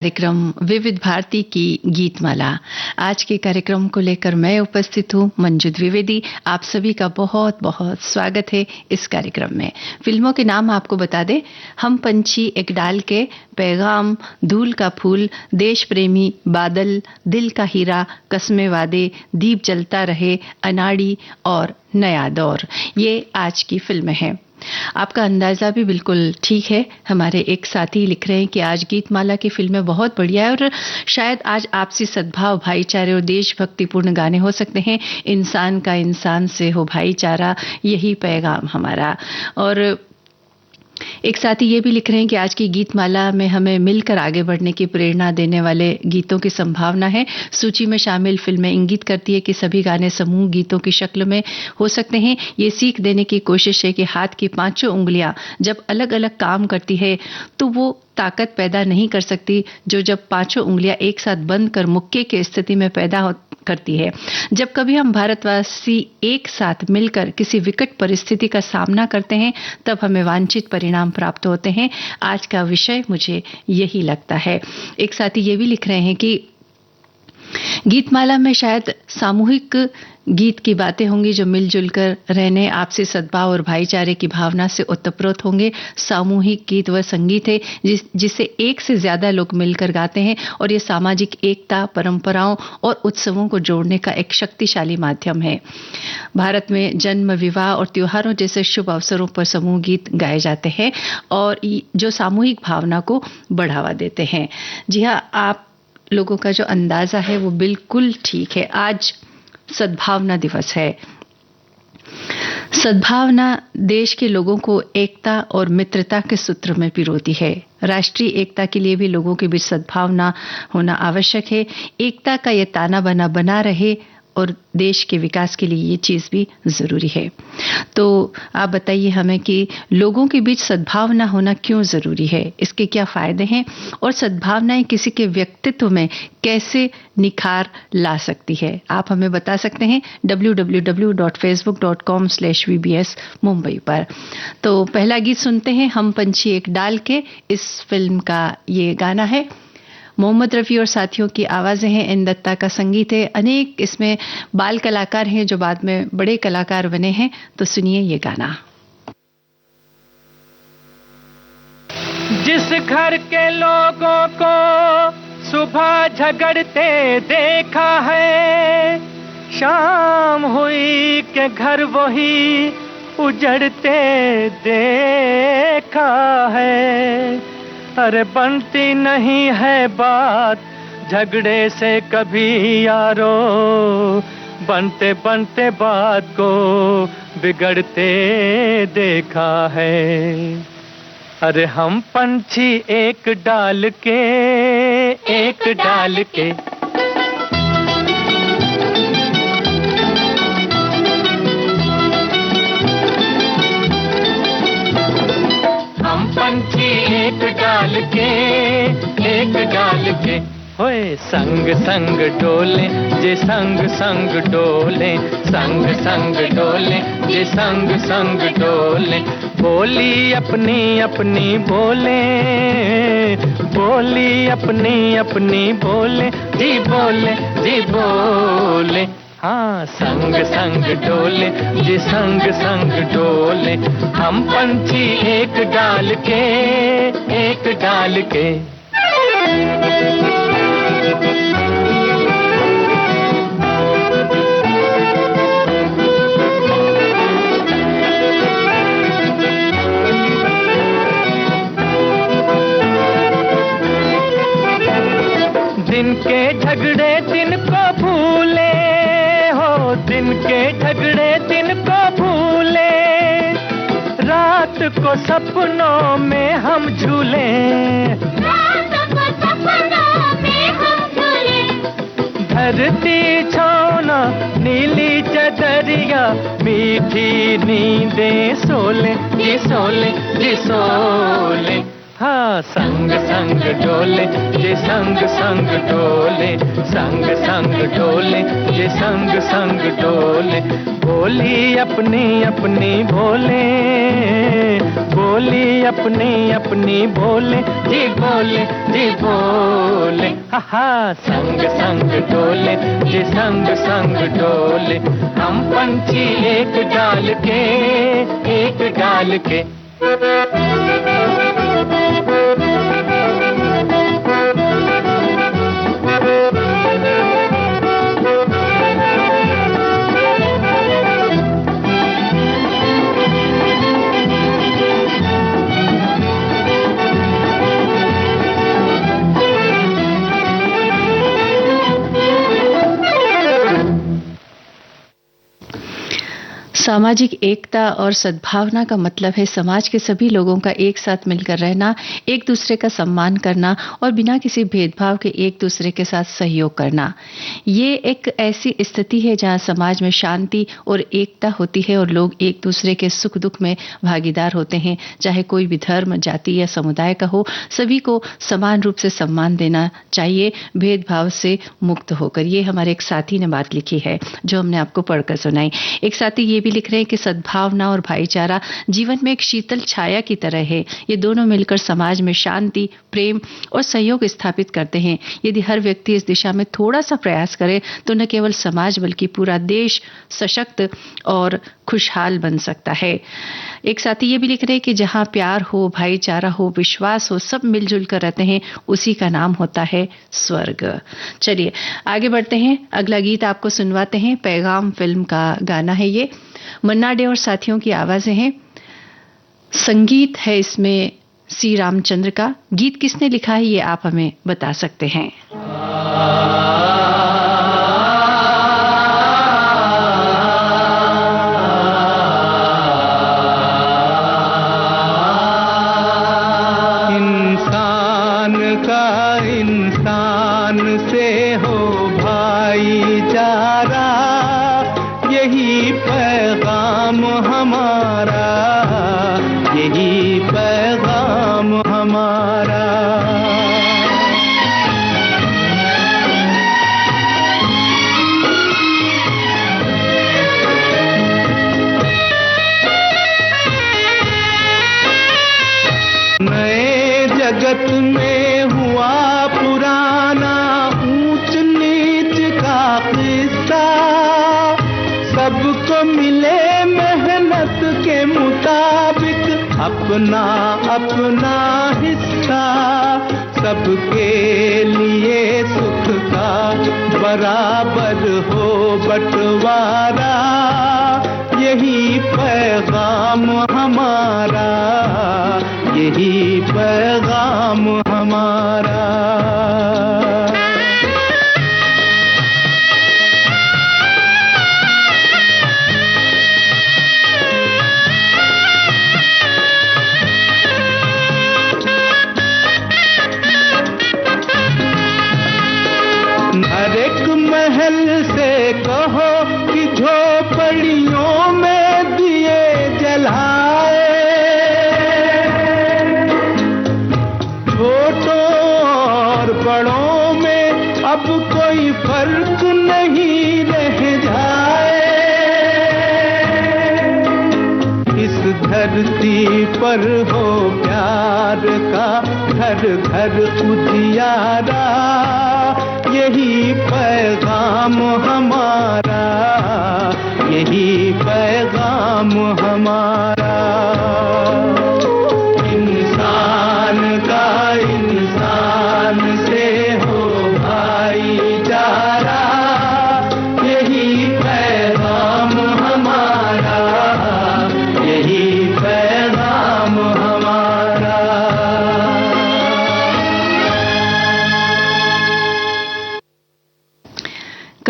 कार्यक्रम विविध भारती की गीतमाला। आज के कार्यक्रम को लेकर मैं उपस्थित हूँ मंजू द्विवेदी। आप सभी का बहुत बहुत स्वागत है इस कार्यक्रम में। फिल्मों के नाम आपको बता दें, हम पंछी एक डाल के, पैगाम, धूल का फूल, देश प्रेमी, बादल, दिल का हीरा, कस्मे वादे, दीप जलता रहे, अनाड़ी और नया दौर, ये आज की फिल्में हैं। आपका अंदाजा भी बिल्कुल ठीक है। हमारे एक साथी लिख रहे हैं कि आज गीतमाला की फिल्में बहुत बढ़िया है और शायद आज आपसी सद्भाव, भाईचारे और देशभक्तिपूर्ण गाने हो सकते हैं। इंसान का इंसान से हो भाईचारा, यही पैगाम हमारा। और एक साथी ये भी लिख रहे हैं कि आज की गीतमाला में हमें मिलकर आगे बढ़ने की प्रेरणा देने वाले गीतों की संभावना है। सूची में शामिल फिल्में इंगित करती है कि सभी गाने समूह गीतों की शक्ल में हो सकते हैं। ये सीख देने की कोशिश है कि हाथ की पांचों उंगलियां जब अलग अलग काम करती है तो वो ताकत पैदा नहीं कर सकती जो जब पांचों उंगलियां एक साथ बंद कर मुक्के की स्थिति में पैदा करती है। जब कभी हम भारतवासी एक साथ मिलकर किसी विकट परिस्थिति का सामना करते हैं तब हमें वांछित परिणाम प्राप्त होते हैं। आज का विषय मुझे यही लगता है। एक साथी ये भी लिख रहे हैं कि गीतमाला में शायद सामूहिक गीत की बातें होंगी जो मिलजुल कर रहने, आपसी सद्भाव और भाईचारे की भावना से ओतप्रोत होंगे। सामूहिक गीत वह संगीत है जिसे एक से ज्यादा लोग मिलकर गाते हैं और ये सामाजिक एकता, परंपराओं और उत्सवों को जोड़ने का एक शक्तिशाली माध्यम है। भारत में जन्म, विवाह और त्योहारों जैसे शुभ अवसरों पर समूह गीत गाए जाते हैं और जो सामूहिक भावना को बढ़ावा देते हैं। जी हाँ, आप लोगों का जो अंदाजा है वो बिल्कुल ठीक है। आज सद्भावना दिवस है। सद्भावना देश के लोगों को एकता और मित्रता के सूत्र में पिरोती है। राष्ट्रीय एकता के लिए भी लोगों के बीच सद्भावना होना आवश्यक है। एकता का ये ताना बाना बना रहे और देश के विकास के लिए ये चीज भी जरूरी है। तो आप बताइए हमें कि लोगों के बीच सद्भावना होना क्यों जरूरी है, इसके क्या फायदे हैं और सद्भावनाएं किसी के व्यक्तित्व में कैसे निखार ला सकती है। आप हमें बता सकते हैं www.facebook.com/vbs मुंबई पर। तो पहला गीत सुनते हैं, हम पंछी एक डाल के। इस फिल्म का ये गाना है। मोहम्मद रफी और साथियों की आवाजें हैं, एन दत्ता का संगीत है। अनेक इसमें बाल कलाकार हैं जो बाद में बड़े कलाकार बने हैं। तो सुनिए ये गाना। जिस घर के लोगों को सुबह झगड़ते देखा है, शाम हुई के घर वही उजड़ते देखा है। अरे बनती नहीं है बात झगड़े से कभी यारो, बनते बनते बात को बिगड़ते देखा है। अरे हम पंछी एक डाल के, एक डाल के, पंछी एक डाल के, एक डाल के, होए संग संग डोले जे संग संग डोले, संग संग डोले जे संग संग डोले। बोली अपनी अपनी बोले, बोली अपनी अपनी बोले, जी बोले जी बोले। हाँ, संग संग डोले जी संग संग डोले, हम पंछी एक डाल के, एक डाल के। दिन के झगड़े दिन को भूले, दिन के झगड़े दिन को भूले, रात को सपनों में हम झूले, रात को सपनों में हम झूले। धरती छाना नीली चदरिया, मीठी नींदें सोले जी सोले जी सोले। हाँ संग संग डोले जे संग संग डोले, संग संग डोले जे संग संग डोले। बोली अपनी अपनी बोले, बोली अपनी अपनी बोले जी बोले जी बोले। हा संग संग डोले जे संग संग डोले। हम पंछी एक डाल के, एक डाल के। सामाजिक एकता और सद्भावना का मतलब है समाज के सभी लोगों का एक साथ मिलकर रहना, एक दूसरे का सम्मान करना और बिना किसी भेदभाव के एक दूसरे के साथ सहयोग करना। ये एक ऐसी स्थिति है जहां समाज में शांति और एकता होती है और लोग एक दूसरे के सुख दुख में भागीदार होते हैं। चाहे कोई भी धर्म, जाति या समुदाय का हो, सभी को समान रूप से सम्मान देना चाहिए, भेदभाव से मुक्त होकर। ये हमारे एक साथी ने बात लिखी है जो हमने आपको पढ़कर सुनाई। एक साथी ये भी लिख रहे हैं कि सद्भावना और भाईचारा जीवन में एक शीतल छाया की तरह है। ये दोनों मिलकर समाज में शांति, प्रेम और सहयोग स्थापित करते हैं। यदि हर व्यक्ति इस दिशा में थोड़ा सा प्रयास करे तो न केवल समाज बल्कि पूरा देश सशक्त और खुशहाल बन सकता है। एक साथी ये भी लिख रहे हैं कि जहां प्यार हो, भाईचारा हो, विश्वास हो, सब मिलजुल कर रहते हैं, उसी का नाम होता है स्वर्ग। चलिए आगे बढ़ते हैं, अगला गीत आपको सुनवाते हैं। पैगाम फिल्म का गाना है ये, मन्ना डे और साथियों की आवाजें हैं। संगीत है इसमें सी रामचंद्र का। गीत किसने लिखा है ये आप हमें बता सकते हैं। इंसान का इंसान से हो भाईचारा, यही पैगाम हमारा, यही पैगाम हमारा। नए जगत में हुआ पुराना ऊंच नीच का किस्सा, सबको मिले मेहनत के मुताबिक अपना अपना हिस्सा, सबके लिए सुख का बराबर हो बंटवारा, यही पैगाम हमारा, यही पैगाम हमारा। हर एक महल से कहो कि झोपड़ियों में दिए जलाए, छोटों और बड़ों में अब कोई फर्क नहीं रह जाए। इस धरती पर हो प्यार का घर घर उजियारा, यही पैगाम हमारा, यही पैगाम हमारा। इंसान का इंसान से हो भाईचारा, यही पैगाम हमारा, यही पैगाम हमारा।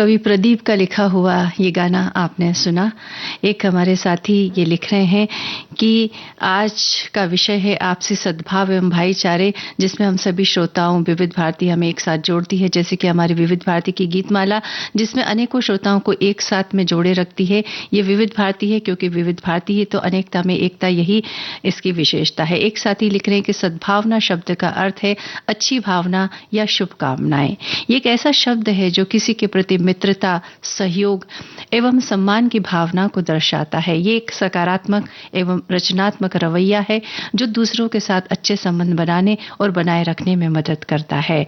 कवि प्रदीप का लिखा हुआ ये गाना आपने सुना। एक हमारे साथी ये लिख रहे हैं कि आज का विषय है आपसी सद्भाव एवं भाईचारे, जिसमें हम सभी श्रोताओं, विविध भारती हमें एक साथ जोड़ती है, जैसे कि हमारी विविध भारती की गीतमाला जिसमें अनेकों श्रोताओं को एक साथ में जोड़े रखती है। ये विविध भारती है क्योंकि विविध भारती है तो अनेकता में एकता, यही इसकी विशेषता है। एक साथी लिख रहे हैं कि सद्भावना शब्द का अर्थ है अच्छी भावना या शुभकामनाएं। ये एक ऐसा शब्द है जो किसी के प्रति मित्रता, सहयोग एवं सम्मान की भावना को दर्शाता है। ये एक सकारात्मक एवं रचनात्मक रवैया है जो दूसरों के साथ अच्छे संबंध बनाने और बनाए रखने में मदद करता है।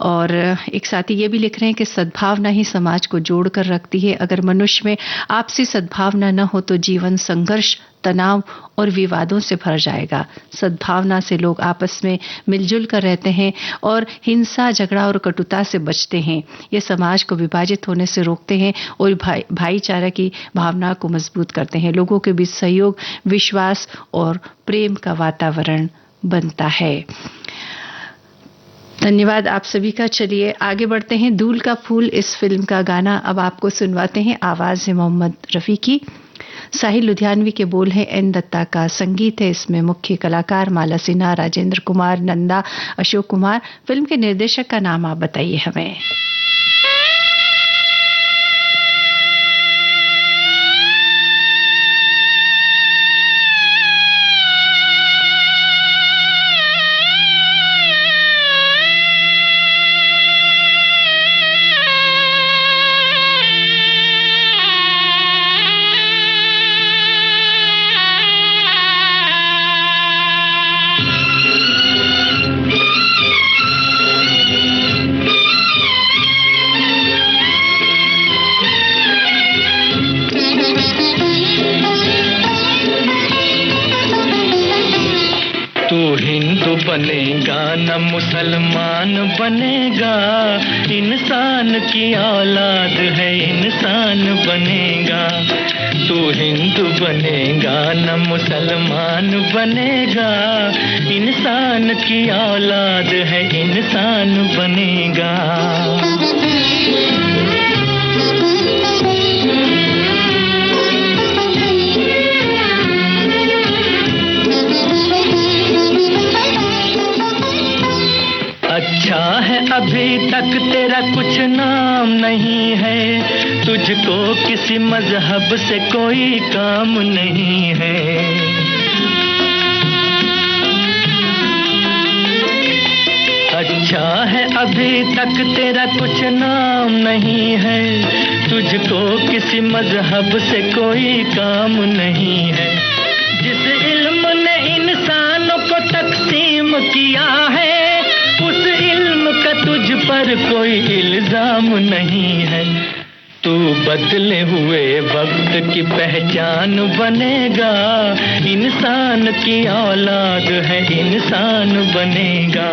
और एक साथी ये भी लिख रहे हैं कि सद्भावना ही समाज को जोड़ कर रखती है। अगर मनुष्य में आपसी सद्भावना न हो तो जीवन संघर्ष, तनाव और विवादों से भर जाएगा। सद्भावना से लोग आपस में मिलजुल कर रहते हैं और हिंसा, झगड़ा और कटुता से बचते हैं। ये समाज को विभाजित होने से रोकते हैं और भाईचारा की भावना को मजबूत करते हैं। लोगों के बीच सहयोग, विश्वास और प्रेम का वातावरण बनता है। धन्यवाद आप सभी का। चलिए आगे बढ़ते हैं। दूल का फूल इस फिल्म का गाना अब आपको सुनवाते हैं। आवाज है मोहम्मद रफी की, साहिल लुधियानवी के बोल हैं एन दत्ता का संगीत है। इसमें मुख्य कलाकार माला सिन्हा, राजेंद्र कुमार, नंदा, अशोक कुमार। फिल्म के निर्देशक का नाम आप बताइए हमें। बनेगा न मुसलमान बनेगा, इंसान की औलाद है इंसान बनेगा। तू हिंदू बनेगा न मुसलमान बनेगा, इंसान की औलाद है इंसान बनेगा। अच्छा है अभी तक तेरा कुछ नाम नहीं है, तुझको किसी मजहब से कोई काम नहीं है। अच्छा है अभी तक तेरा कुछ नाम नहीं है, तुझको किसी मजहब से कोई काम नहीं है। जिस इल्म ने इंसानों को तकसीम किया है, उस इल्म का तुझ पर कोई इल्जाम नहीं है। तू बदले हुए वक्त की पहचान बनेगा, इंसान की औलाद है इंसान बनेगा।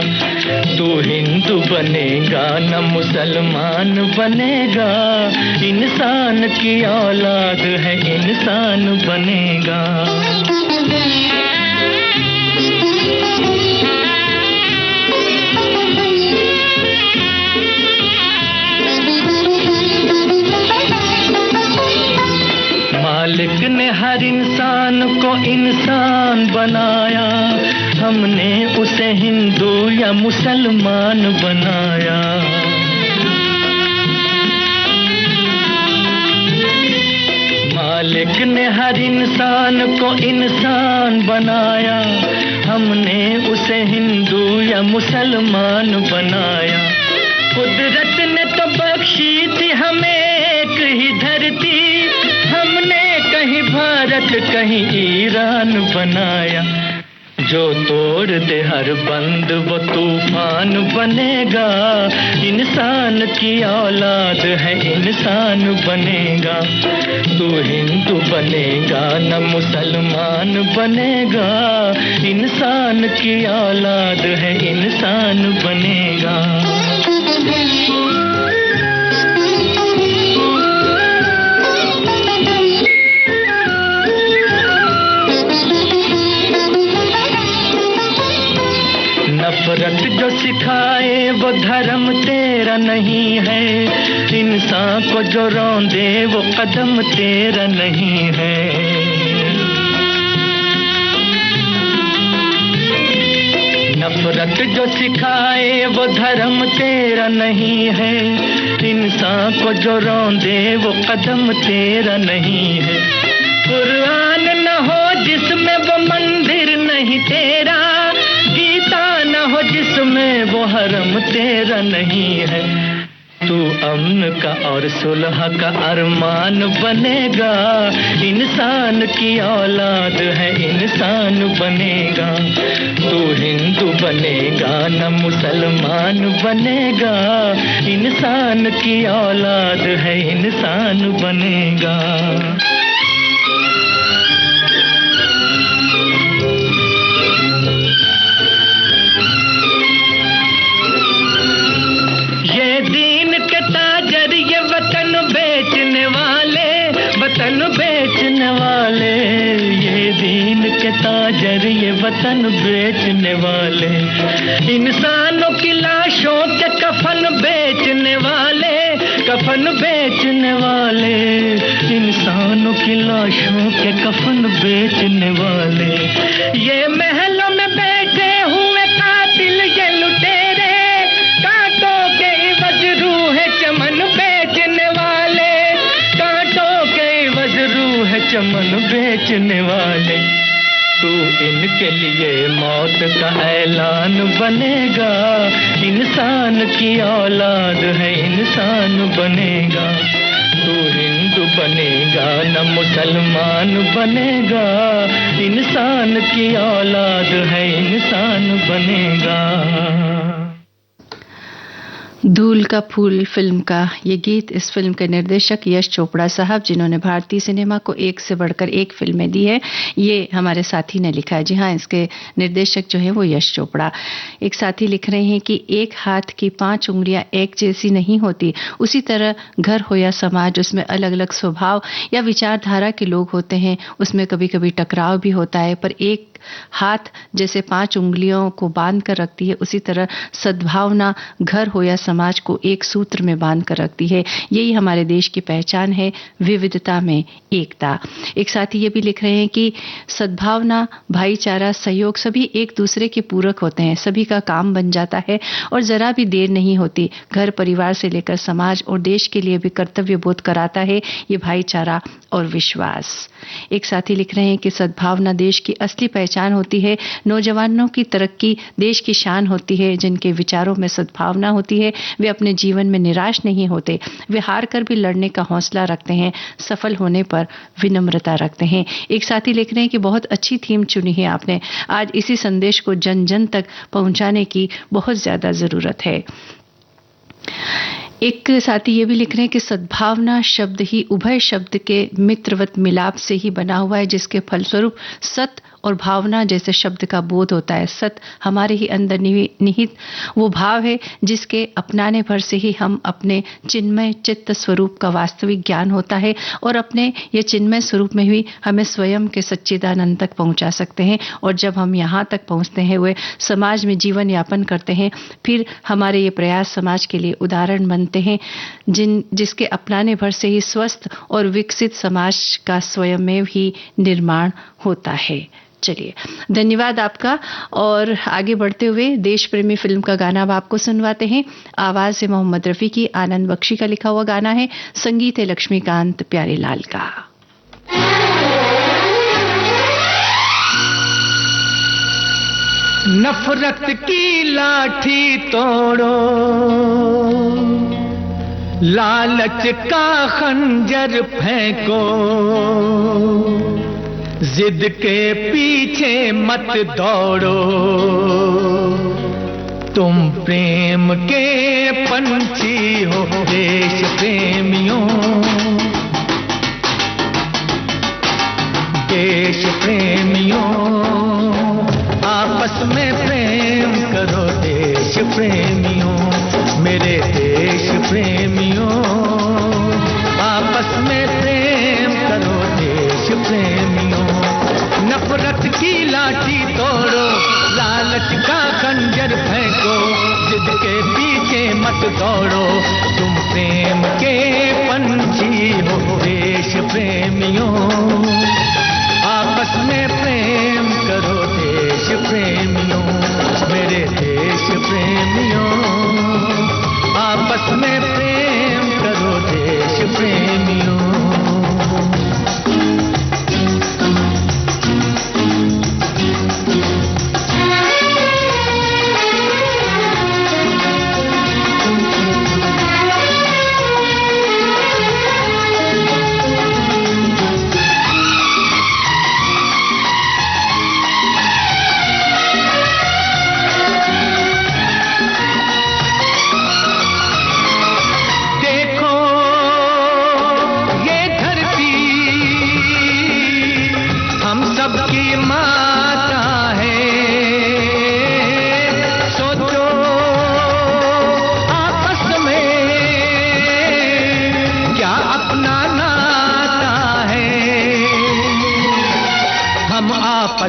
तू हिंदू बनेगा न मुसलमान बनेगा, इंसान की औलाद है इंसान बनेगा। मालिक ने हर इंसान को इंसान बनाया, हमने उसे हिंदू या मुसलमान बनाया। मालिक ने हर इंसान को इंसान बनाया, हमने उसे हिंदू या मुसलमान बनाया। कुदरत ने तो बख्शी थी हमें एक ही धरती, हमने कहीं भारत कहीं ईरान बनाया। जो तोड़ दे हर बंद वो तूफान बनेगा, इंसान की औलाद है इंसान बनेगा। तू हिंदू बनेगा न मुसलमान बनेगा, इंसान की औलाद है इंसान बनेगा। नफरत जो सिखाए वो धर्म तेरा नहीं है, इंसान को जो रौंदे वो कदम तेरा नहीं है। नफरत जो सिखाए वो धर्म तेरा नहीं है, इंसान को जो रौंदे वो कदम तेरा नहीं है। कुरान न हो जिसमें वो मंदिर नहीं तेरा, गीता न हो जिसमें वो हरम तेरा नहीं है। तू अमन का और सुलह का अरमान बनेगा, इंसान की औलाद है इंसान बनेगा। तू हिंदू बनेगा न मुसलमान बनेगा, इंसान की औलाद है इंसान बनेगा। वतन बेचने वाले, ये दीन के ताजर ये वतन बेचने वाले, इंसानों की लाशों के कफन बेचने वाले, कफन बेचने वाले, इंसानों की लाशों के कफन बेचने वाले। ये महलों में बैठे हुए कातिल ये लुटेरे, कांटों के इवज रूह चमन बेचने वाले, कांटों के इवज रूह चमन बेचने वाले। तू इनके लिए मौत का ऐलान बनेगा, इंसान की औलाद है इंसान बनेगा। तू हिंदू बनेगा न मुसलमान बनेगा, इंसान की औलाद है इंसान बनेगा। धूल का फूल फिल्म का ये गीत, इस फिल्म के निर्देशक यश चोपड़ा साहब, जिन्होंने भारतीय सिनेमा को एक से बढ़कर एक फिल्में दी है, ये हमारे साथी ने लिखा है। जी हाँ, इसके निर्देशक जो है वो यश चोपड़ा। एक साथी लिख रहे हैं कि एक हाथ की 5 उंगलियां एक जैसी नहीं होती, उसी तरह घर हो या समाज, उसमें अलग अलग स्वभाव या विचारधारा के लोग होते हैं, उसमें कभी कभी टकराव भी होता है, पर एक हाथ जैसे 5 उंगलियों को बांध कर रखती है, उसी तरह सद्भावना घर हो या समाज को एक सूत्र में बांध कर रखती है। यही हमारे देश की पहचान है, विविधता में एकता। एक साथी ये भी लिख रहे हैं कि सद्भावना, भाईचारा, सहयोग सभी एक दूसरे के पूरक होते हैं, सभी का काम बन जाता है और जरा भी देर नहीं होती। घर परिवार से लेकर समाज और देश के लिए भी कर्तव्य बोध कराता है ये भाईचारा और विश्वास। एक साथी लिख रहे हैं कि सद्भावना देश की असली पहचान होती है, नौजवानों की तरक्की देश की शान होती है। जिनके विचारों में सद्भावना होती है वे अपने जीवन में निराश नहीं होते, वे हार कर भी लड़ने का हौसला रखते हैं, सफल होने पर विनम्रता रखते हैं। एक साथी लिख रहे हैं कि बहुत अच्छी थीम चुनी है आपने, आज इसी संदेश को जन जन तक पहुंचाने की बहुत ज्यादा जरूरत है। एक साथी ये भी लिख रहे हैं कि सद्भावना शब्द ही उभय शब्द के मित्रवत मिलाप से ही बना हुआ है, जिसके फलस्वरूप सत और भावना जैसे शब्द का बोध होता है। सत हमारे ही अंदर निहित वो भाव है जिसके अपनाने भर से ही हम अपने चिन्मय चित्त स्वरूप का वास्तविक ज्ञान होता है, और अपने ये चिन्मय स्वरूप में ही हमें स्वयं के सच्चिदानंद तक पहुंचा सकते हैं। और जब हम यहाँ तक पहुंचते हैं, वे समाज में जीवन यापन करते हैं, फिर हमारे ये प्रयास समाज के लिए उदाहरण बनते हैं, जिसके अपनाने भर से ही स्वस्थ और विकसित समाज का स्वयं में ही निर्माण होता है। चलिए, धन्यवाद आपका। और आगे बढ़ते हुए देश प्रेमी फिल्म का गाना अब आपको सुनवाते हैं। आवाज है मोहम्मद रफी की, आनंद बख्शी का लिखा हुआ गाना है, संगीत है लक्ष्मीकांत प्यारेलाल का। नफरत की लाठी तोड़ो, लालच का खंजर फेंको, जिद के पीछे मत दौड़ो, तुम प्रेम के पंछी हो देश प्रेमियों, देश प्रेमियों, आपस में प्रेम करो देश प्रेमियों, मेरे देश प्रेमियों, आपस में प्रेम करो देश प्रेमियों। नफरत की लाठी तोड़ो, लालच का खंजर फेंको, जिद के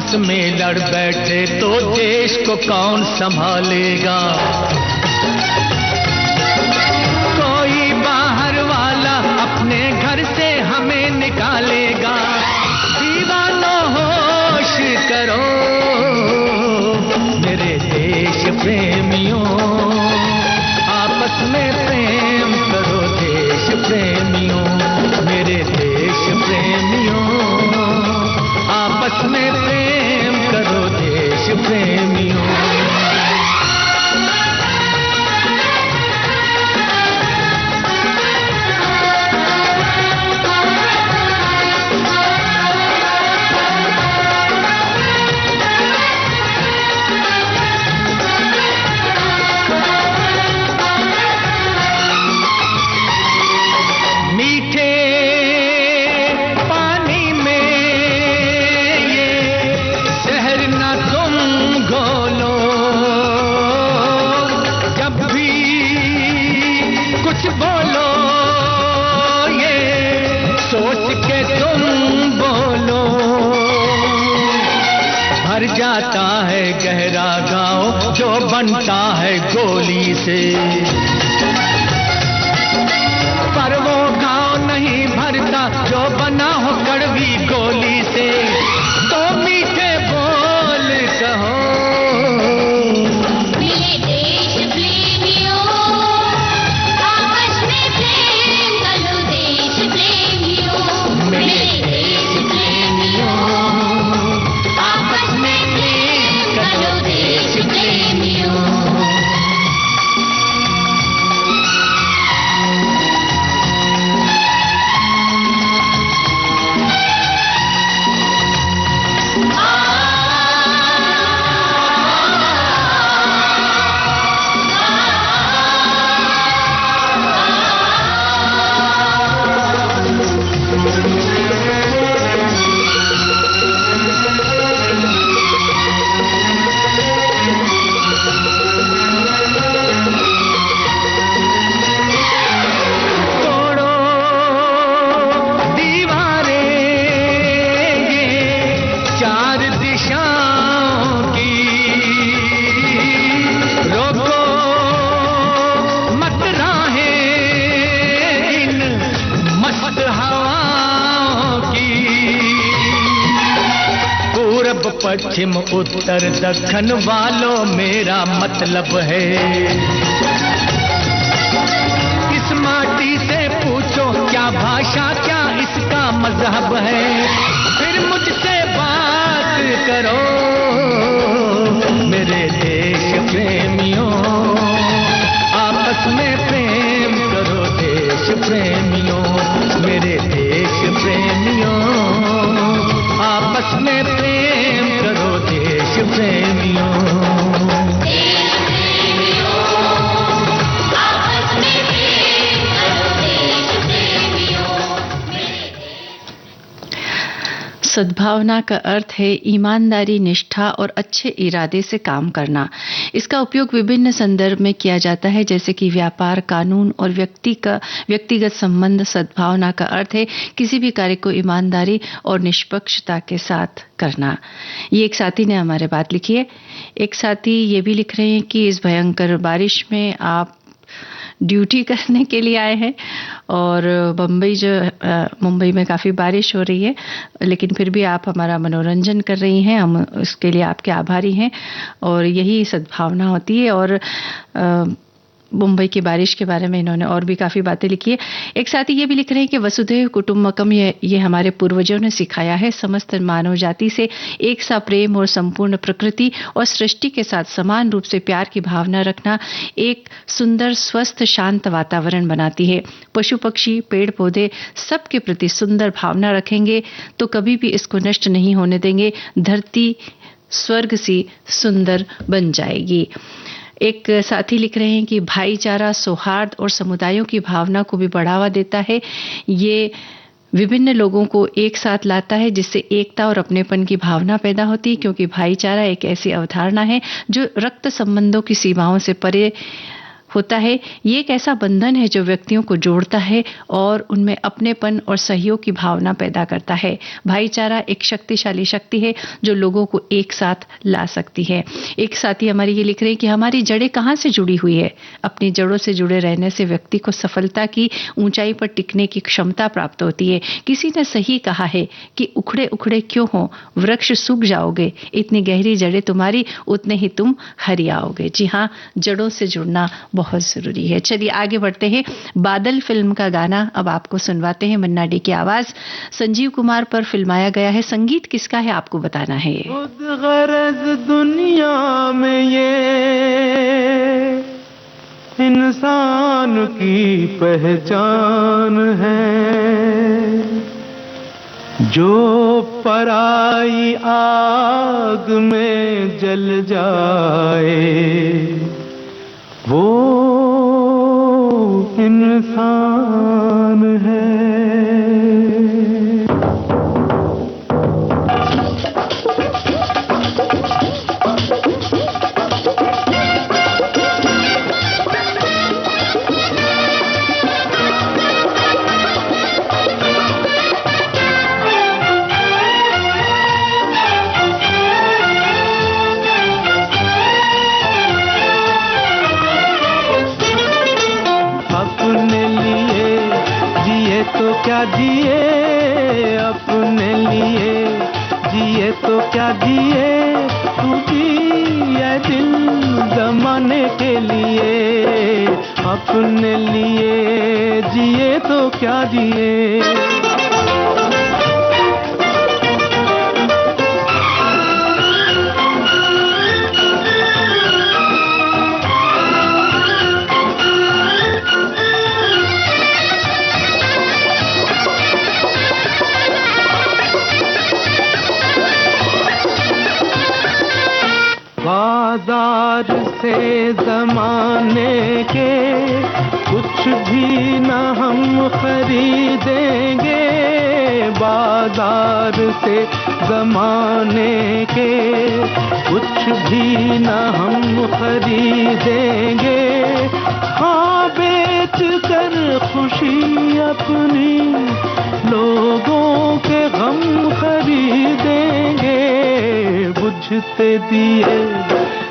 आपस में लड़ बैठे तो देश को कौन संभालेगा। कोई बाहर वाला अपने घर से हमें निकालेगा। दीवानों होश करो मेरे देश प्रेमियों, आपस में प्रेम करो देश प्रेमियों, मेरे देश प्रेमियों, आपस में प्रेम करो देश प्रेमियों। जाता है गहरा गाँव जो बनता है गोली से, पर वो गाँव नहीं भरता जो बना हो कड़वी गोली से। तो मीठे बोल कहो मेरे देश प्रेमियों, आपस में प्रेम करो देश प्रेमियों, मेरे देश प्रेमियों, आपस में प्रेम करो देश प्रेमियों। पश्चिम उत्तर दक्षिण वालों मेरा मतलब है, इस माटी से पूछो क्या भाषा क्या इसका मजहब है, फिर मुझसे बात करो मेरे देश प्रेमियों, आपस में प्रेम करो देश प्रेमियों, मेरे देश प्रेमियों, आपस में प्रेम करो देश प्रेमियों। सद्भावना का अर्थ है ईमानदारी, निष्ठा और अच्छे इरादे से काम करना। इसका उपयोग विभिन्न संदर्भ में किया जाता है, जैसे कि व्यापार, कानून और व्यक्तिगत संबंध। सद्भावना का अर्थ है किसी भी कार्य को ईमानदारी और निष्पक्षता के साथ करना। ये एक साथी ने हमारे बात लिखी है। एक साथी ये भी लिख रहे हैं कि इस भयंकर बारिश में आप ड्यूटी करने के लिए आए हैं और मुंबई में काफ़ी बारिश हो रही है, लेकिन फिर भी आप हमारा मनोरंजन कर रही हैं, हम उसके लिए आपके आभारी हैं और यही सद्भावना होती है। और मुंबई की बारिश के बारे में इन्होंने और भी काफ़ी बातें लिखी है। एक साथी ये भी लिख रहे हैं कि वसुधैव कुटुंबकम ये हमारे पूर्वजों ने सिखाया है। समस्त मानव जाति से एक सा प्रेम और संपूर्ण प्रकृति और सृष्टि के साथ समान रूप से प्यार की भावना रखना एक सुंदर, स्वस्थ, शांत वातावरण बनाती है। पशु पक्षी, पेड़ पौधे सबके प्रति सुंदर भावना रखेंगे तो कभी भी इसको नष्ट नहीं होने देंगे। धरती स्वर्ग सी सुंदर बन जाएगी। एक साथी लिख रहे हैं कि भाईचारा, सौहार्द और समुदायों की भावना को भी बढ़ावा देता है। ये विभिन्न लोगों को एक साथ लाता है जिससे एकता और अपनेपन की भावना पैदा होती है, क्योंकि भाईचारा एक ऐसी अवधारणा है जो रक्त संबंधों की सीमाओं से परे होता है ये एक ऐसा बंधन है जो व्यक्तियों को जोड़ता है और उनमें अपनेपन और सहयोग की भावना पैदा करता है। भाईचारा एक शक्तिशाली शक्ति है जो लोगों को एक साथ ला सकती है। एक साथी हमारी ये लिख रहे हैं कि हमारी जड़ें कहाँ से जुड़ी हुई है। अपनी जड़ों से जुड़े रहने से व्यक्ति को सफलता की ऊंचाई पर टिकने की क्षमता प्राप्त होती है। किसी ने सही कहा है कि उखड़े उखड़े क्यों हो, वृक्ष सूख जाओगे, इतनी गहरी जड़ें तुम्हारी, उतने ही तुम हरियाओगे। जी हाँ, जड़ों से जुड़ना बहुत जरूरी है। चलिए आगे बढ़ते हैं। बादल फिल्म का गाना अब आपको सुनवाते हैं। मन्ना डे की आवाज संजीव कुमार पर फिल्माया गया है। संगीत किसका है आपको बताना है। खुद गरज दुनिया में ये इंसान की पहचान है, जो पराई आग में जल जाए वो इंसान है। तो क्या जिए अपने लिए, जिए तो क्या जिए, तू जिए दिल जमाने के लिए। अपने लिए जिए तो क्या जिए। बाजार से जमाने के कुछ भी न हम खरीदेंगे, बाजार से जमाने के कुछ भी न हम खरीदेंगे। हाँ बेच कर खुशी अपनी लोगों के गम खरीदेंगे। बुझते दिए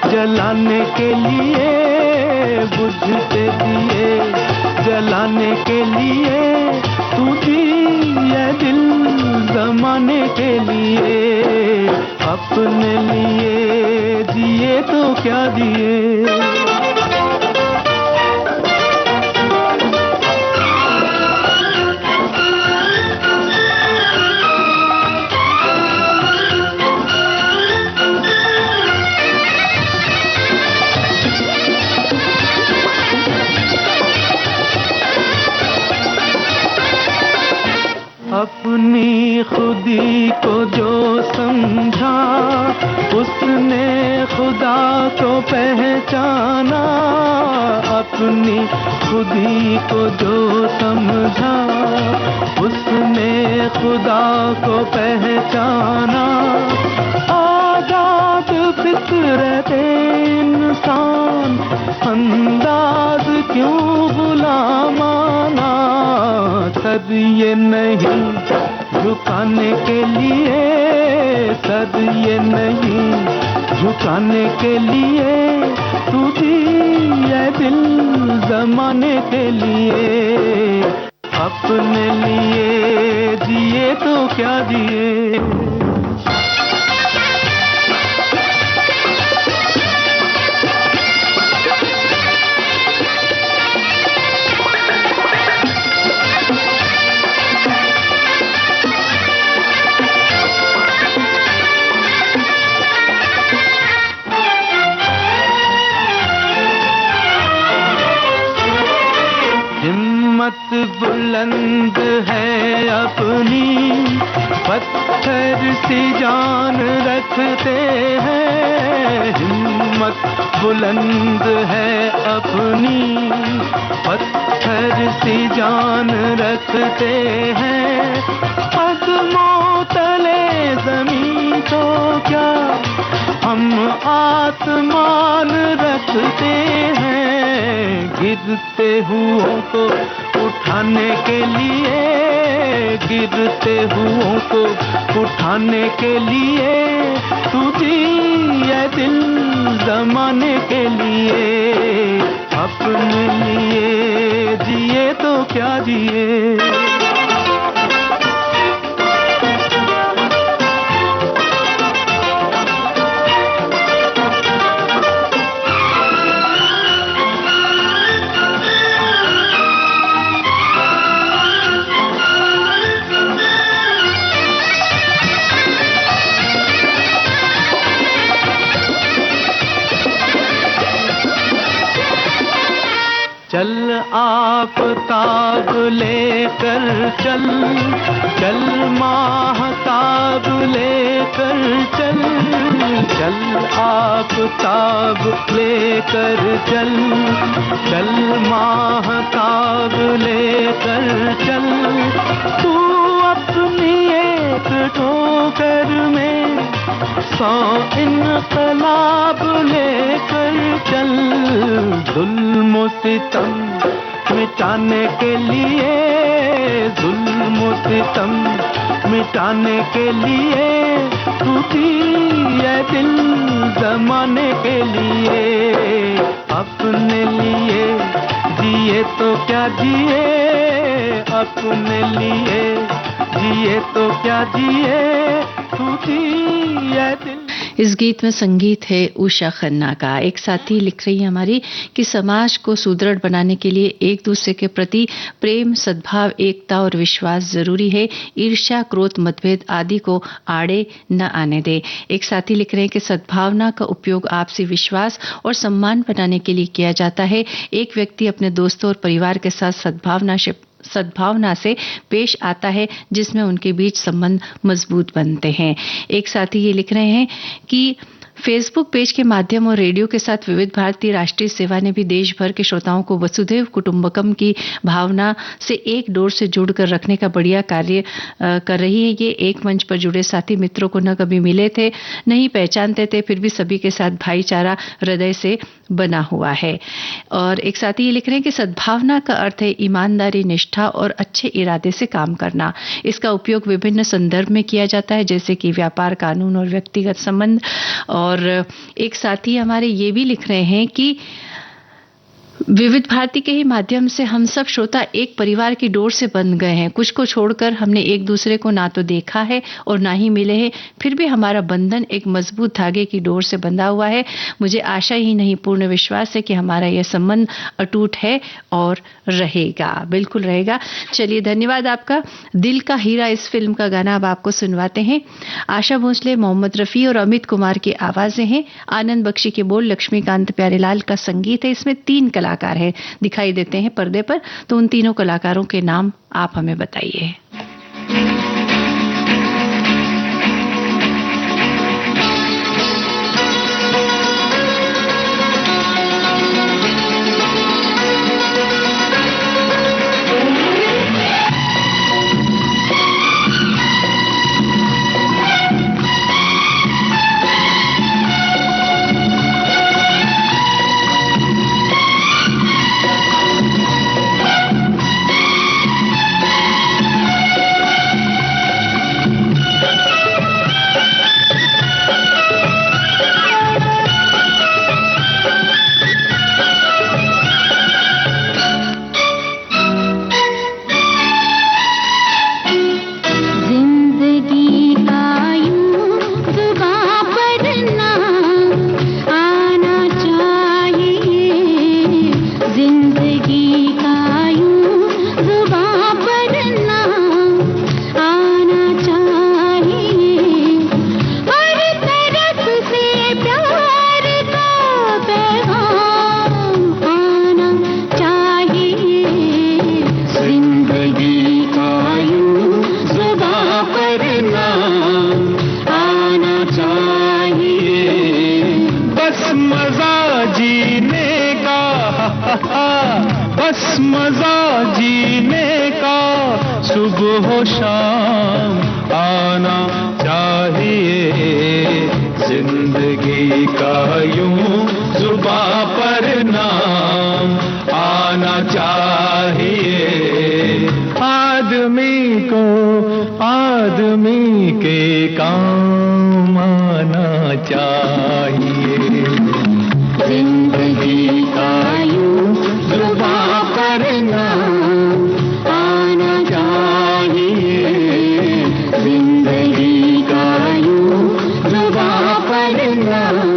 जलाने के लिए, बुझते दिए जलाने के लिए, तू जिए दिल जमाने के लिए। अपने लिए जिए तो क्या जिए। अपनी खुदी को जो समझा उसने खुदा को पहचाना। अपनी खुदी को जो समझा उसने खुदा को पहचाना। आजाद फितरत इंसान अंदाज क्यों गुलामाना। सद ये नहीं झुकाने के लिए, सद ये नहीं झुकाने के लिए, तू जिए दिल जमाने के लिए। अपने लिए जिए तो क्या जिए। हिम्मत बुलंद है अपनी, पत्थर सी जान रखते हैं। हिम्मत बुलंद है अपनी, पत्थर सी जान रखते हैं। कदमों तले जमीन तो क्या हम आसमान आसमान रखते हैं गिरते हुओं को उठाने के लिए, गिरते हुओं को उठाने के लिए। तू जिए दिल जमाने के लिए, अपने लिए जिए तो क्या जिए। चल आफताब लेकर चल, चल माहताब लेकर चल, चल आफताब लेकर चल, चल माहताब लेकर चल। तू अपनी एक ठोकर में 100 इनकलाब लेकर चल, जुल्म सितम मिटाने के लिए, जुल्म सितम मिटाने के लिए। तू जिए दिल जमाने के लिए, अपने लिए जिए तो क्या जिए, अपने लिए जिए तो क्या जिए। तू जिए दिल। इस गीत में संगीत है उषा खन्ना का। एक साथी लिख रही है हमारी कि समाज को सुदृढ़ बनाने के लिए एक दूसरे के प्रति प्रेम, सद्भाव, एकता और विश्वास जरूरी है। ईर्ष्या, क्रोध, मतभेद आदि को आड़े न आने दे। एक साथी लिख रहे हैं कि सद्भावना का उपयोग आपसी विश्वास और सम्मान बनाने के लिए किया जाता है। एक व्यक्ति अपने दोस्तों और परिवार के साथ सद्भावना से पेश आता है, जिसमें उनके बीच संबंध मजबूत बनते हैं। एक साथी ये लिख रहे हैं कि फेसबुक पेज के माध्यम और रेडियो के साथ विविध भारती राष्ट्रीय सेवा ने भी देश भर के श्रोताओं को वसुधैव कुटुंबकम की भावना से एक डोर से जोड़कर रखने का बढ़िया कार्य कर रही है। ये एक मंच पर जुड़े साथी मित्रों को न कभी मिले थे, नहीं पहचानते थे, फिर भी सभी के साथ भाईचारा हृदय से बना हुआ है। और एक साथी ये लिख रहे हैं कि सद्भावना का अर्थ है ईमानदारी, निष्ठा और अच्छे इरादे से काम करना। इसका उपयोग विभिन्न संदर्भ में किया जाता है, जैसे कि व्यापार, कानून और व्यक्तिगत संबंध। और एक साथी हमारे ये भी लिख रहे हैं कि विविध भारती के ही माध्यम से हम सब श्रोता एक परिवार की डोर से बंध गए हैं। कुछ को छोड़कर हमने एक दूसरे को ना तो देखा है और ना ही मिले हैं, फिर भी हमारा बंधन एक मजबूत धागे की डोर से बंधा हुआ है। मुझे आशा ही नहीं, पूर्ण विश्वास है कि हमारा यह संबंध अटूट है और रहेगा, बिल्कुल रहेगा। चलिए, धन्यवाद आपका। दिल का हीरा इस फिल्म का गाना अब आपको सुनवाते हैं। आशा भोसले, मोहम्मद रफी और अमित कुमार की आवाजें हैं। आनंद बख्शी के बोल, लक्ष्मीकांत प्यारेलाल का संगीत है। इसमें 3 कलाकार है दिखाई देते हैं पर्दे पर, तो उन तीनों कलाकारों के नाम आप हमें बताइए। जिंदगी का यूं जुबां पर नाम आना चाहिए। आदमी को आदमी के काम आना चाहिए। जिंदगी का यूं जुबां पर नाम आना चाहिए। जिंदगी का यूं जुबां पर नाम।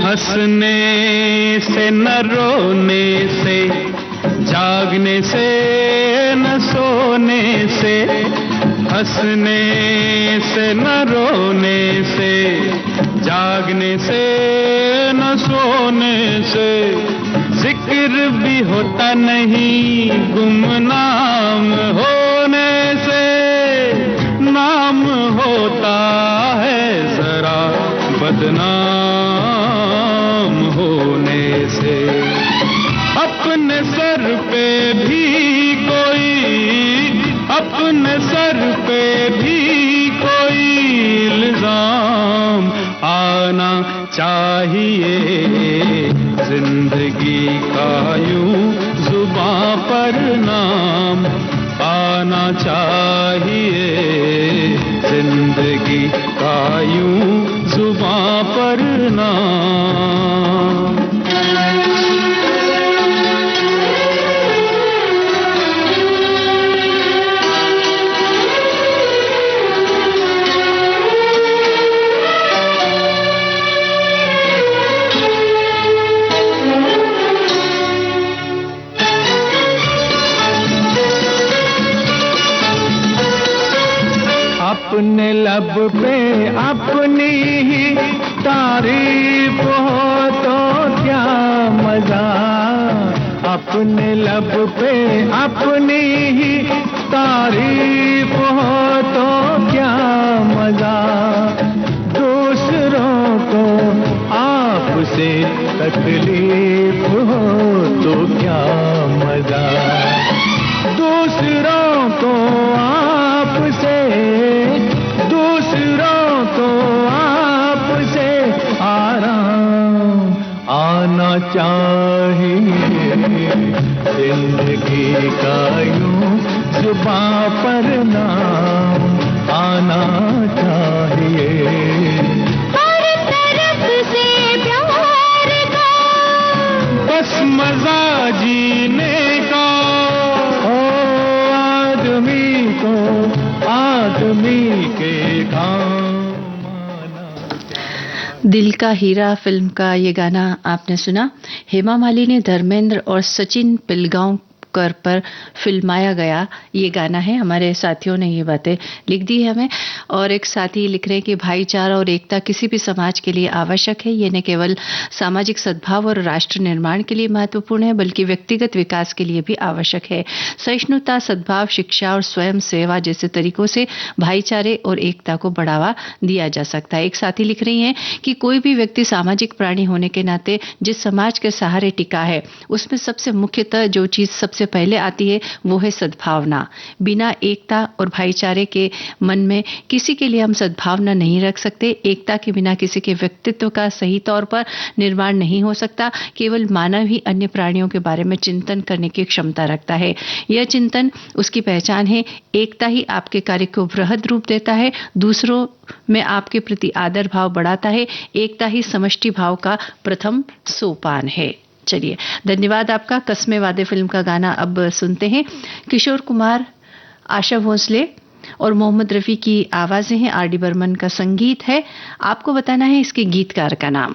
हंसने से न रोने से, जागने से न सोने से, हंसने से न रोने से, जागने से न सोने से, जिक्र भी होता नहीं गुमनाम होने से, नाम होता है जरा बदनाम होने से। अपने सर पे भी कोई, अपने सर पे भी कोई इल्जाम आना चाहिए। जिंदगी का यूं जुबां पर नाम आना चाहिए। जिंदगी का यूं जुबां पर नाम। अपने लब पे अपनी ही तारीफ हो तो क्या मजा, अपने लब पे अपनी ही तारीफ हो तो क्या मजा, दूसरों को आपसे तकलीफ हो तो क्या मजा, दूसरों को आपसे, दूसरों को आपसे आराम आना चाहिए। जिंदगी का यूं जुबां पर नाम आना चाहिए। हर तरफ से प्यार का बस मजा जीने का, ओ आदमी को आदमी के काम आना। दिल का हीरा फिल्म का ये गाना आपने सुना। हेमा मालिनी, धर्मेंद्र और सचिन पिलगांव कर पर फिल्माया गया ये गाना है। हमारे साथियों ने ये बातें लिख दी है हमें। और एक साथी लिख रहे हैं कि भाईचारा और एकता किसी भी समाज के लिए आवश्यक है। ये न केवल सामाजिक सद्भाव और राष्ट्र निर्माण के लिए महत्वपूर्ण है बल्कि व्यक्तिगत विकास के लिए भी आवश्यक है। सहिष्णुता, सद्भाव, शिक्षा और स्वयं सेवा जैसे तरीकों से भाईचारे और एकता को बढ़ावा दिया जा सकता है। एक साथी लिख रही हैं कि कोई भी व्यक्ति सामाजिक प्राणी होने के नाते जिस समाज के सहारे टिका है उसमें सबसे मुख्यतः जो चीज सबसे पहले आती है वो है सद्भावना। बिना एकता और भाईचारे के मन में किसी के लिए हम सद्भावना नहीं रख सकते। एकता के बिना किसी के व्यक्तित्व का सही तौर पर निर्माण नहीं हो सकता। केवल मानव ही अन्य प्राणियों के बारे में चिंतन करने की क्षमता रखता है। यह चिंतन उसकी पहचान है। एकता ही आपके कार्य को वृहद रूप देता है, दूसरों में आपके प्रति आदर भाव बढ़ाता है। एकता ही समष्टि भाव का प्रथम सोपान है। चलिए, धन्यवाद आपका। कस्मे वादे फिल्म का गाना अब सुनते हैं। किशोर कुमार, आशा भोसले और मोहम्मद रफी की आवाजें हैं, आर डी बर्मन का संगीत है। आपको बताना है इसके गीतकार का नाम।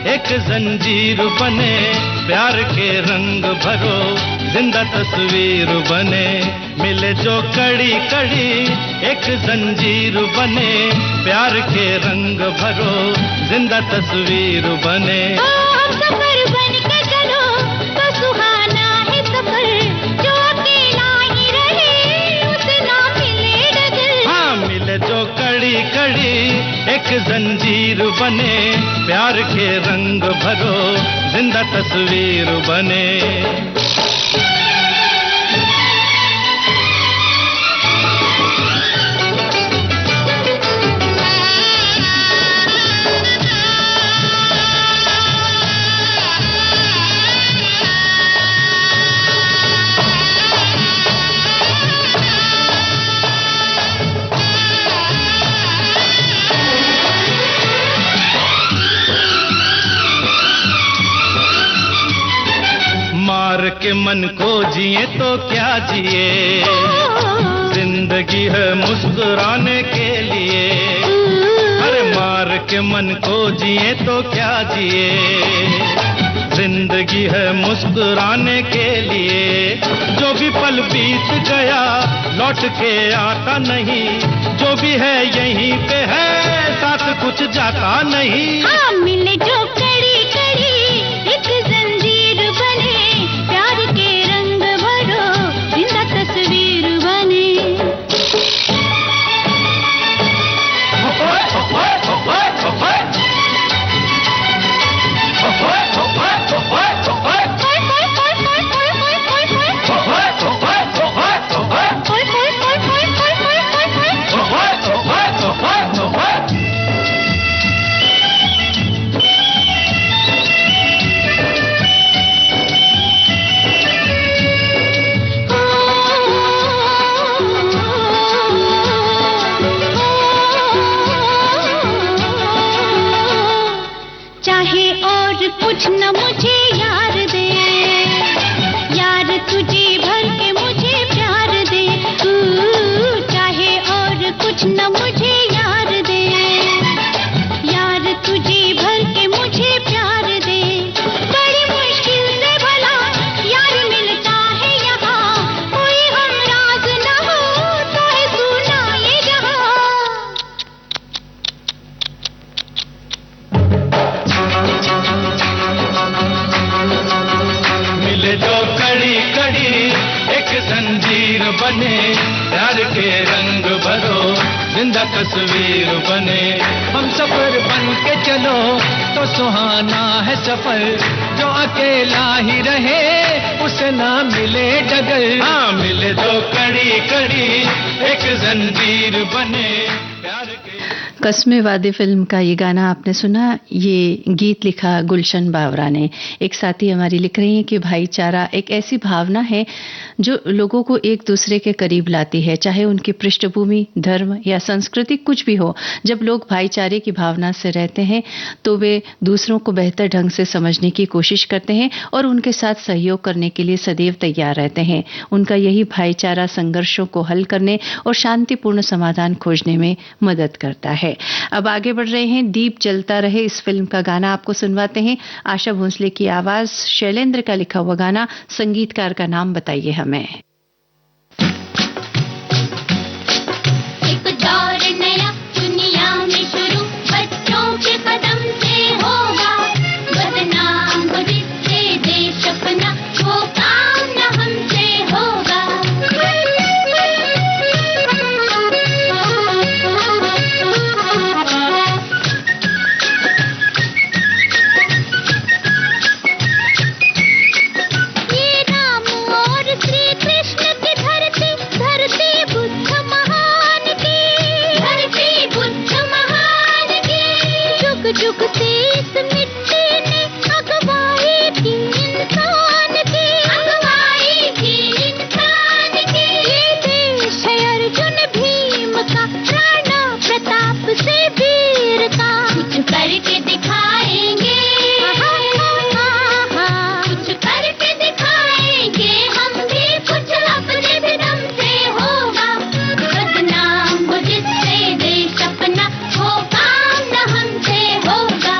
एक जंजीर बने, प्यार के रंग भरो, जिंदा तस्वीर बने। मिले जो कड़ी कड़ी एक जंजीर बने, प्यार के रंग भरो, जिंदा तस्वीर बने। सफर बन के चलो तो सुहाना है सफर, जो अकेला ही रहे उसे ना मिले डगर। हाँ, मिले जो कड़ी कड़ी एक जंजीर बने, प्यार के रंग भरो, जिंदा तस्वीर बने। मार के मन को जिए तो क्या जिए, जिंदगी है मुस्कुराने के लिए। अरे मार के मन को जिए तो क्या जिए, जिंदगी है मुस्कुराने के लिए। जो भी पल बीत गया लौट के आता नहीं, जो भी है यहीं पे है, साथ कुछ जाता नहीं। हाँ, मिले जो कड़ी कड़ी एक जंजीर बने, प्यार के रंग भरो, जिंदा तस्वीर बने। चाहे और कुछ न मुझे यार दे, यार तुझे भर के मुझे प्यार दे। चाहे और कुछ न मुझे यार दे, यार तुझे भर के मुझे प्यार दे। बड़ी मुश्किल से भला यार मिलता है यहाँ, कोई हमराज न हो तो है सुना ये जहाँ। मिले जो कड़ी कड़ी एक जंजीर बने, प्यार के रंग भरो, जिंदा तस्वीर बने। हम सफर बन के चलो तो सुहाना है सफर, जो अकेला ही रहे उसे ना मिले डगर। हाँ, मिले जो कड़ी कड़ी एक जंजीर बने, प्यार के। कस्मे वादे फिल्म का ये गाना आपने सुना। ये गीत लिखा गुलशन बावरा ने। एक साथी हमारी लिख रही हैं कि भाईचारा एक ऐसी भावना है जो लोगों को एक दूसरे के करीब लाती है, चाहे उनकी पृष्ठभूमि, धर्म या संस्कृति कुछ भी हो। जब लोग भाईचारे की भावना से रहते हैं तो वे दूसरों को बेहतर ढंग से समझने की कोशिश करते हैं और उनके साथ सहयोग करने के लिए सदैव तैयार रहते हैं। उनका यही भाईचारा संघर्षों को हल करने और शांतिपूर्ण समाधान खोजने में मदद करता है। अब आगे बढ़ रहे हैं। दीप जलता रहे इस फिल्म का गाना आपको सुनवाते हैं। आशा भोसले की आवाज, शैलेंद्र का लिखा हुआ गाना। संगीतकार का नाम बताइए हमें। एक दौर नया दुनिया में शुरू, बच्चों के कदम से होगा। बदनाम हो जिससे देश अपना, वो काम न हमसे होगा। ये राम और श्री कृष्ण की धरती, धरती बुद्ध महान की, धरती बुद्ध महान की। जुग जुग से इस मिट्टी ने अगुवाई की इंसान की, अगुवाई की इंसान की। ये देश है अर्जुन भीम का, राणा प्रताप से वीर का। कुछ करके दिखाएंगे, कुछ करके दिखाएंगे हम भी, कुछ अपने भी दम से होगा। बदनाम हो जिससे देश अपना, वो काम न हमसे होगा।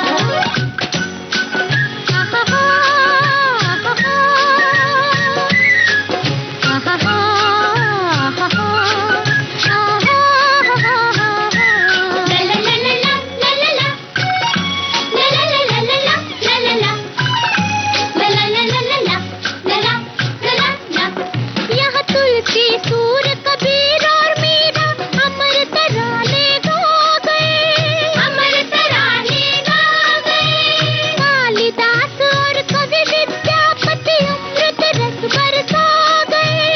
यहाँ तुलसी, सूर, कबीर और मीरा अमर तराने गा गए, अमर तराने गा गए। कालिदास और कवि विद्यापति अमृत रस बरसा गए,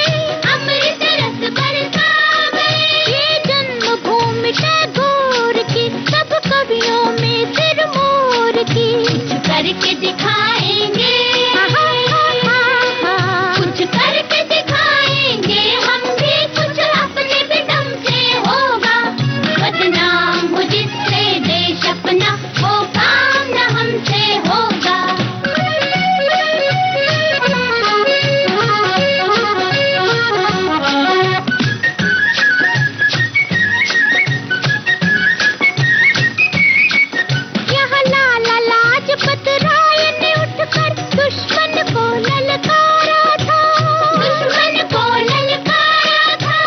अमृत रस बरसा गए। ये जन्मभूमि टैगोर की, सब कवियों में सिरमौर की। कुछ करके दिखाएंगे, कुछ करके दिखाएंगे हम भी, कुछ अपने भी दम से होगा। बदनाम हो जिससे देश अपना, वो काम न हमसे होगा। यहाँ लाला लाजपत राय ने उठकर दुश्मन को ललकारा था, दुश्मन को ललकारा था।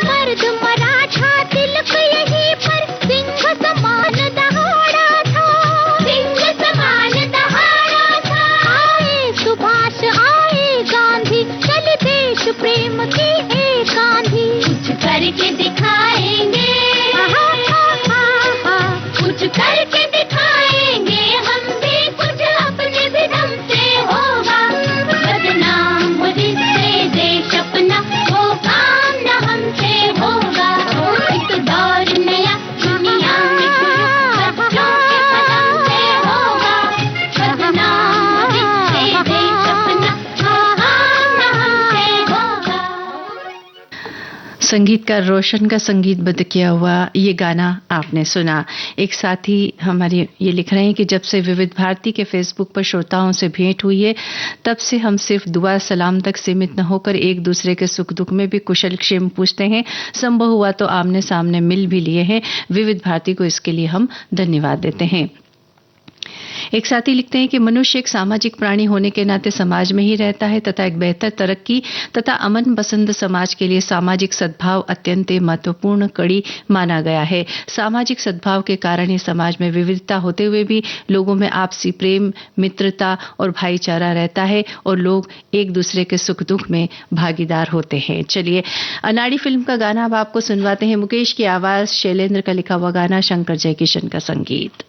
मर्द मराठा तिलक यहीं पर सिंह समान दहाड़ा था, सिंह समान दहाड़ा था। आए सुभाष, आए गांधी, चल देश प्रेम की एक आंधी। कुछ करके दिखाएंगे, कुछ करके दिखाएंगे हम भी, कुछ अपने भी दम से होगा। बदनाम हो जिससे देश अपना, वो काम न हमसे होगा। एक दौर नया दुनिया में शुरू, बच्चों के कदम से होगा। बदनाम हो जिससे देश अपना, वो काम न हमसे होगा। संगीतकार रोशन का संगीतबद्ध किया हुआ ये गाना आपने सुना। एक साथी हमारे ये लिख रहे हैं कि जब से विविध भारती के फेसबुक पर श्रोताओं से भेंट हुई है, तब से हम सिर्फ दुआ सलाम तक सीमित न होकर एक दूसरे के सुख दुख में भी कुशल क्षेम पूछते हैं। संभव हुआ तो आमने सामने मिल भी लिए हैं। विविध भारती को इसके लिए हम धन्यवाद देते हैं। एक साथी लिखते हैं कि मनुष्य एक सामाजिक प्राणी होने के नाते समाज में ही रहता है तथा एक बेहतर तरक्की तथा अमन पसंद समाज के लिए सामाजिक सद्भाव अत्यंत महत्वपूर्ण कड़ी माना गया है। सामाजिक सद्भाव के कारण ही समाज में विविधता होते हुए भी लोगों में आपसी प्रेम, मित्रता और भाईचारा रहता है और लोग एक दूसरे के सुख दुख में भागीदार होते हैं। चलिए अनाड़ी फिल्म का गाना अब आपको सुनवाते हैं। मुकेश की आवाज, शैलेंद्र का लिखा हुआ गाना, शंकर जयकिशन का संगीत।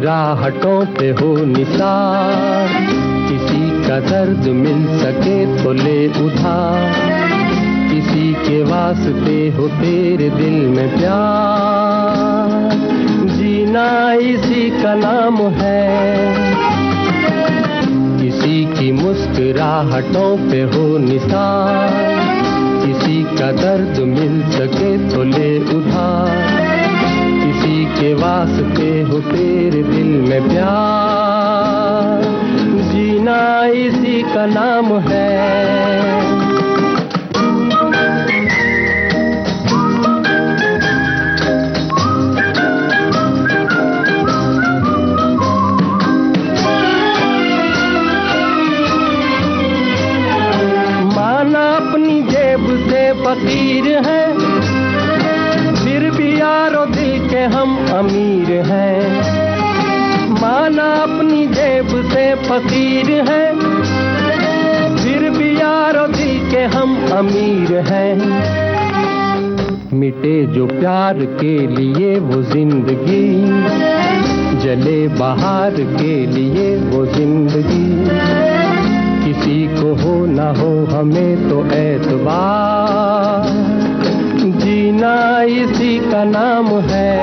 मुस्कुराहटों पे हो निसार, किसी का दर्द मिल सके तो ले उधार, किसी के वास्ते हो तेरे दिल में प्यार, जीना इसी का नाम है। किसी की मुस्कुराहटों पे हो निसार, किसी का दर्द मिल सके तो ले उधार, किसी के वास्ते हो तेरे दिल में प्यार, जीना इसी का नाम है। फकीर हैं, फिर भी यारो दिल के हम अमीर हैं। माना अपनी जेब से फकीर हैं, फिर भी यारो दिल के हम अमीर हैं। मिटे जो प्यार के लिए वो जिंदगी, जले बहार के लिए वो जिंदगी, किसी को हो ना हो हमें तो एतबार, जीना इसी का नाम है।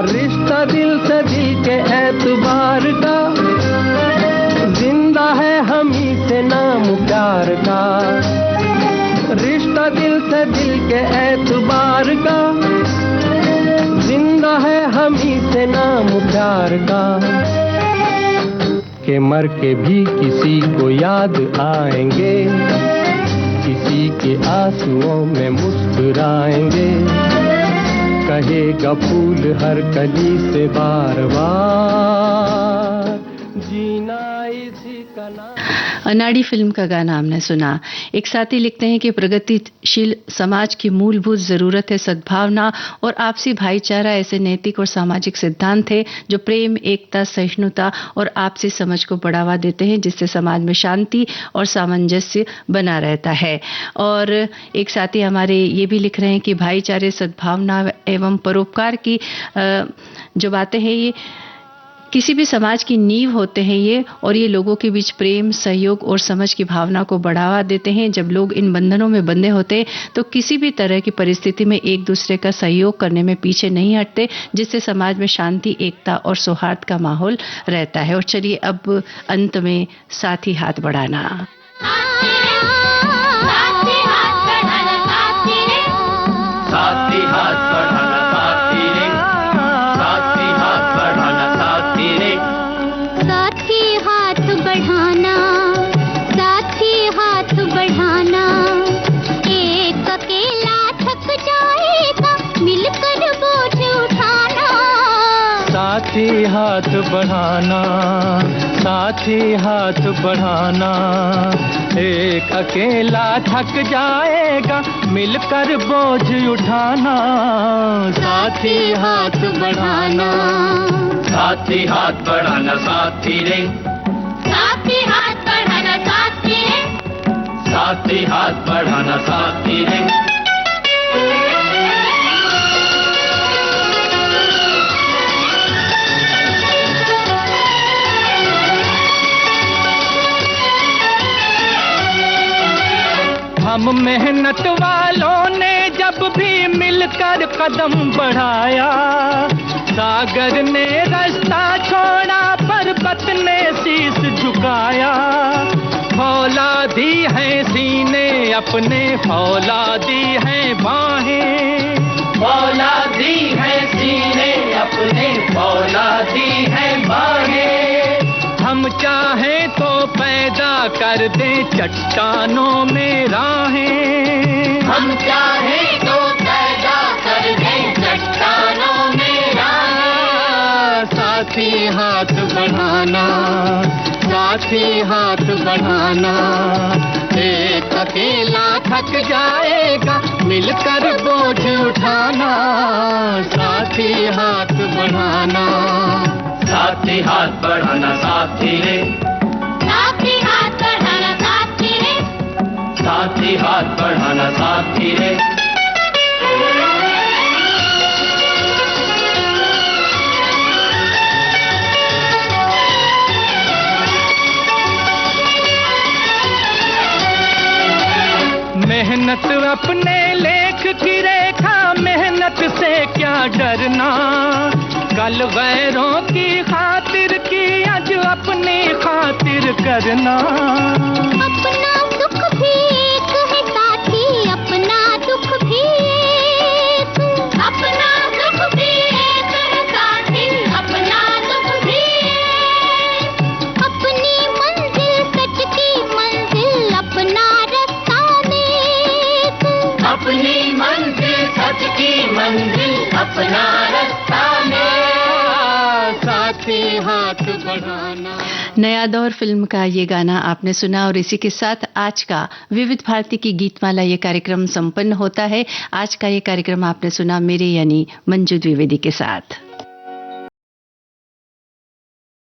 रिश्ता दिल से दिल के एतबार का, जिंदा है हम ही से नाम प्यार का। रिश्ता दिल से दिल के एतबार का, जिंदा है हम ही से नाम प्यार का। के मर के भी किसी को याद आएंगे, किसी के आंसुओं में मुस्कुराएंगे, कहेगा फूल हर कली से बार बार, जीना इसी का नाम। अनाड़ी फिल्म का गाना हमने सुना। एक साथी लिखते हैं कि प्रगतिशील समाज की मूलभूत जरूरत है सद्भावना और आपसी भाईचारा। ऐसे नैतिक और सामाजिक सिद्धांत थे जो प्रेम, एकता, सहिष्णुता और आपसी समझ को बढ़ावा देते हैं, जिससे समाज में शांति और सामंजस्य बना रहता है। और एक साथी हमारे ये भी लिख रहे हैं कि भाईचारे, सद्भावना एवं परोपकार की जो बातें हैं ये किसी भी समाज की नींव होते हैं ये, और ये लोगों के बीच प्रेम, सहयोग और समझ की भावना को बढ़ावा देते हैं। जब लोग इन बंधनों में बंधे होते हैं तो किसी भी तरह की परिस्थिति में एक दूसरे का सहयोग करने में पीछे नहीं हटते, जिससे समाज में शांति, एकता और सौहार्द का माहौल रहता है। और चलिए अब अंत में साथी हाथ बढ़ाना। साथी हाथ बढ़ाना, साथी हाथ बढ़ाना, एक अकेला थक जाएगा मिलकर बोझ उठाना। साथी हाथ बढ़ाना, साथी हाथ बढ़ाना, साथी रे, साथी हाथ बढ़ाना, साथी रे, साथी हाथ बढ़ाना, साथी रे। हम मेहनत वालों ने जब भी मिलकर कदम बढ़ाया, सागर ने रास्ता छोड़ा, पर्वत ने शीश झुकाया। फौलादी है सीने अपने, फौलादी है बाहें, फौलादी है सीने अपने, फौलादी है बाहें। हम चाहें तो पैदा कर दे चट्टानों में राहें, हम चाहें तो पैदा कर दे चट्टानों में राहें। साथी हाथ बढ़ाना, साथी हाथ बढ़ाना, एक अकेला थक जाएगा मिलकर बोझ उठाना। साथी हाथ बढ़ाना, साथी हाथ बढ़ाना साथी रे, साथी हाथ बढ़ाना साथी रे, साथी हाथ बढ़ाना साथी रे। मेहनत अपने लेख की रेखा, मेहनत से क्या डरना, कल गैरों की खातिर की आज अपनी खातिर करना। अपना सुख भी एक है साथी, अपना दुख भी एक, अपना सुख भी एक है साथी, अपना दुख भी एक, अपनी मंजिल सच की मंजिल, अपना रास्ता नेक, अपनी मंजिल सच की मंजिल, अपना रास्ता नेक, साथी हाथ बढ़ाना। नया दौर फिल्म का ये गाना आपने सुना और इसी के साथ आज का विविध भारती की गीतमाला ये कार्यक्रम संपन्न होता है। आज का ये कार्यक्रम आपने सुना मेरे यानी मंजू द्विवेदी के साथ।